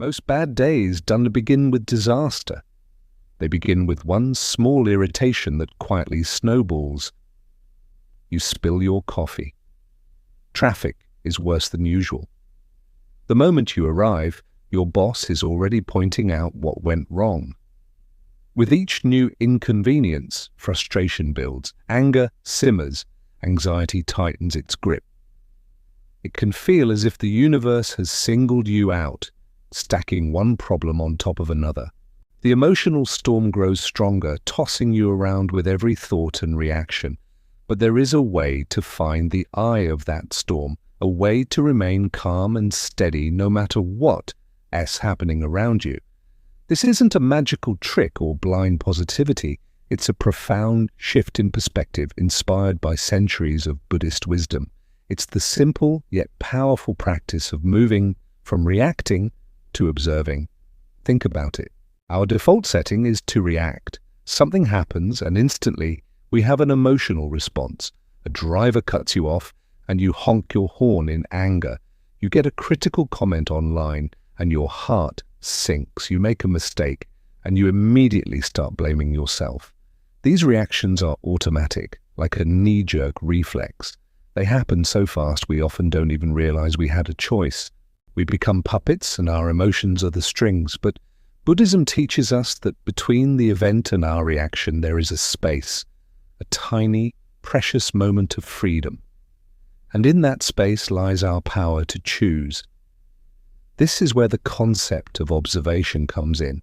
Most bad days don't begin with disaster. They begin with one small irritation that quietly snowballs. You spill your coffee. Traffic is worse than usual. The moment you arrive, your boss is already pointing out what went wrong. With each new inconvenience, frustration builds, anger simmers, anxiety tightens its grip. It can feel as if the universe has singled you out, stacking one problem on top of another. The emotional storm grows stronger, tossing you around with every thought and reaction. But there is a way to find the eye of that storm, a way to remain calm and steady no matter what is happening around you. This isn't a magical trick or blind positivity. It's a profound shift in perspective inspired by centuries of Buddhist wisdom. It's the simple yet powerful practice of moving from reacting to observing. Think about it. Our default setting is to react. Something happens and instantly we have an emotional response. A driver cuts you off and you honk your horn in anger. You get a critical comment online and your heart sinks. You make a mistake and you immediately start blaming yourself. These reactions are automatic, like a knee-jerk reflex. They happen so fast we often don't even realize we had a choice. We become puppets and our emotions are the strings, but Buddhism teaches us that between the event and our reaction there is a space, a tiny, precious moment of freedom. And in that space lies our power to choose. This is where the concept of observation comes in.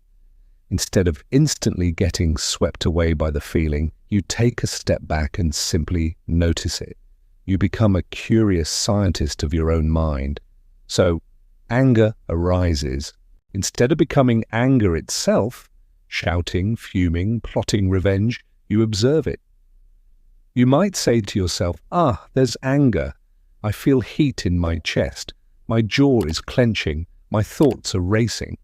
Instead of instantly getting swept away by the feeling, you take a step back and simply notice it. You become a curious scientist of your own mind. So, anger arises. Instead of becoming anger itself, shouting, fuming, plotting revenge, you observe it. You might say to yourself, there's anger. I feel heat in my chest. My jaw is clenching. My thoughts are racing.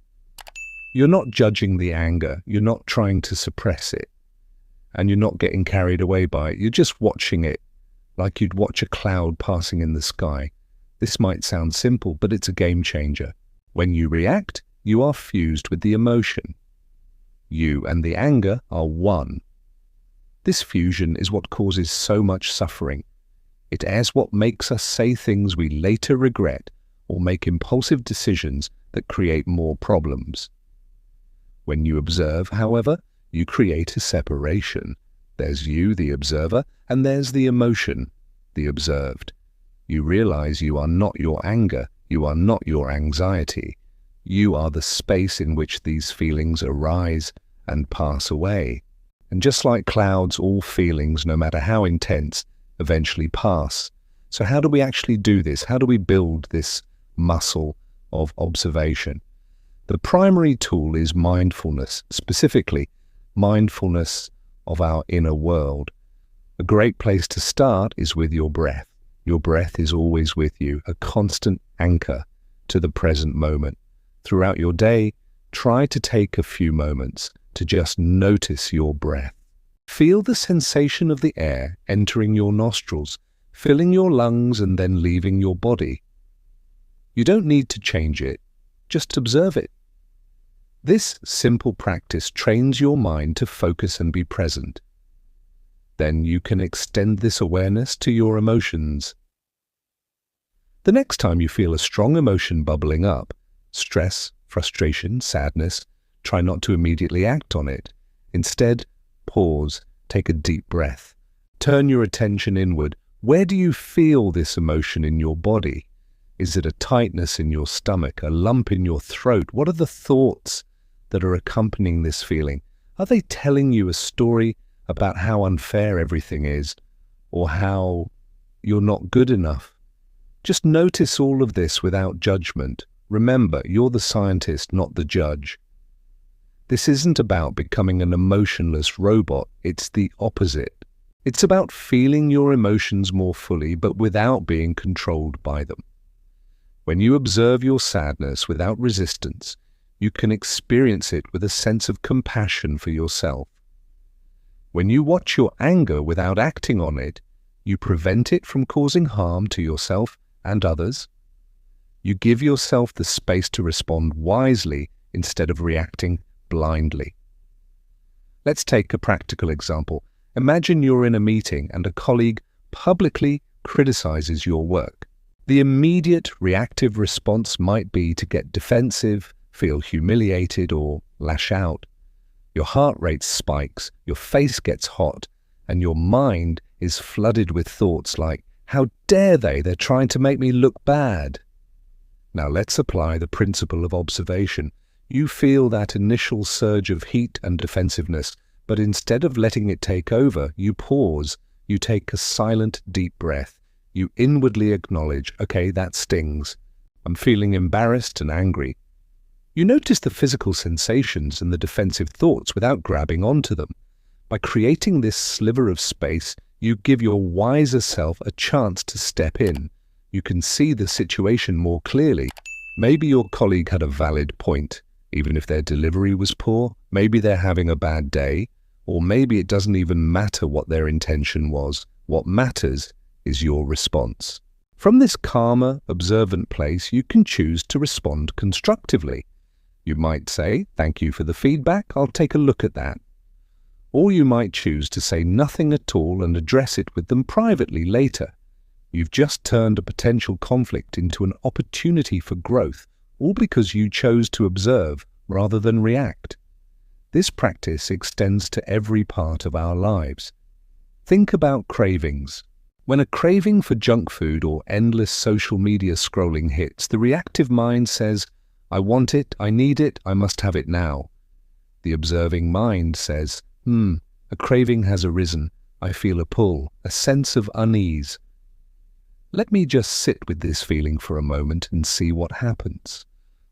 You're not judging the anger. You're not trying to suppress it. And you're not getting carried away by it. You're just watching it like you'd watch a cloud passing in the sky. This might sound simple, but it's a game changer. When you react, you are fused with the emotion. You and the anger are one. This fusion is what causes so much suffering. It is what makes us say things we later regret or make impulsive decisions that create more problems. When you observe, however, you create a separation. There's you, the observer, and there's the emotion, the observed. You realize you are not your anger, you are not your anxiety. You are the space in which these feelings arise and pass away. And just like clouds, all feelings, no matter how intense, eventually pass. So how do we actually do this? How do we build this muscle of observation? The primary tool is mindfulness, specifically mindfulness of our inner world. A great place to start is with your breath. Your breath is always with you, a constant anchor to the present moment. Throughout your day, try to take a few moments to just notice your breath. Feel the sensation of the air entering your nostrils, filling your lungs and then leaving your body. You don't need to change it, just observe it. This simple practice trains your mind to focus and be present. Then you can extend this awareness to your emotions. The next time you feel a strong emotion bubbling up, stress, frustration, sadness, try not to immediately act on it. Instead, pause, take a deep breath. Turn your attention inward. Where do you feel this emotion in your body? Is it a tightness in your stomach, a lump in your throat? What are the thoughts that are accompanying this feeling? Are they telling you a story about how unfair everything is, or how you're not good enough? Just notice all of this without judgment. Remember, you're the scientist, not the judge. This isn't about becoming an emotionless robot. It's the opposite. It's about feeling your emotions more fully, but without being controlled by them. When you observe your sadness without resistance, you can experience it with a sense of compassion for yourself. When you watch your anger without acting on it, you prevent it from causing harm to yourself and others. You give yourself the space to respond wisely instead of reacting blindly. Let's take a practical example. Imagine you're in a meeting and a colleague publicly criticizes your work. The immediate reactive response might be to get defensive, feel humiliated, or lash out. Your heart rate spikes, your face gets hot, and your mind is flooded with thoughts like, "How dare they? They're trying to make me look bad." Now let's apply the principle of observation. You feel that initial surge of heat and defensiveness, but instead of letting it take over, you pause. You take a silent, deep breath. You inwardly acknowledge, okay, that stings. I'm feeling embarrassed and angry. You notice the physical sensations and the defensive thoughts without grabbing onto them. By creating this sliver of space, you give your wiser self a chance to step in. You can see the situation more clearly. Maybe your colleague had a valid point, even if their delivery was poor. Maybe they're having a bad day, or maybe it doesn't even matter what their intention was. What matters is your response. From this calmer, observant place, you can choose to respond constructively. You might say, "Thank you for the feedback, I'll take a look at that." Or you might choose to say nothing at all and address it with them privately later. You've just turned a potential conflict into an opportunity for growth, all because you chose to observe rather than react. This practice extends to every part of our lives. Think about cravings. When a craving for junk food or endless social media scrolling hits, the reactive mind says, "I want it, I need it, I must have it now." The observing mind says, a craving has arisen, I feel a pull, a sense of unease. Let me just sit with this feeling for a moment and see what happens.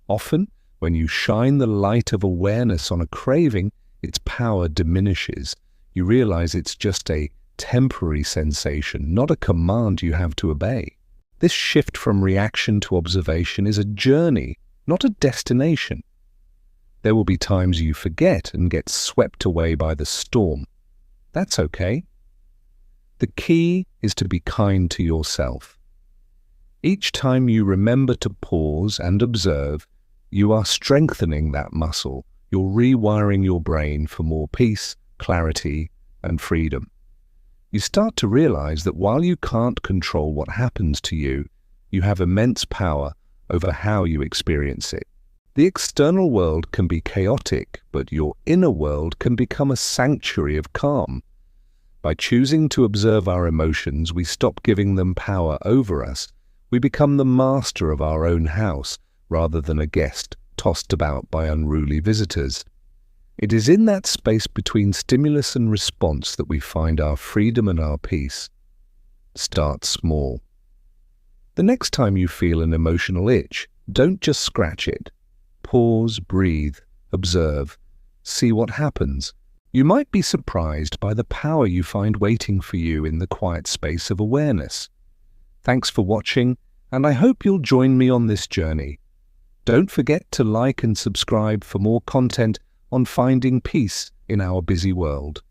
Often, when you shine the light of awareness on a craving, its power diminishes. You realize it's just a temporary sensation, not a command you have to obey. This shift from reaction to observation is a journey, not a destination. There will be times you forget and get swept away by the storm. That's okay. The key is to be kind to yourself. Each time you remember to pause and observe, you are strengthening that muscle. You're rewiring your brain for more peace, clarity, and freedom. You start to realize that while you can't control what happens to you, you have immense power over how you experience it. The external world can be chaotic, but your inner world can become a sanctuary of calm. By choosing to observe our emotions, we stop giving them power over us. We become the master of our own house, rather than a guest tossed about by unruly visitors. It is in that space between stimulus and response that we find our freedom and our peace. Start small. The next time you feel an emotional itch, don't just scratch it. Pause, breathe, observe, see what happens. You might be surprised by the power you find waiting for you in the quiet space of awareness. Thanks for watching, and I hope you'll join me on this journey. Don't forget to like and subscribe for more content on finding peace in our busy world.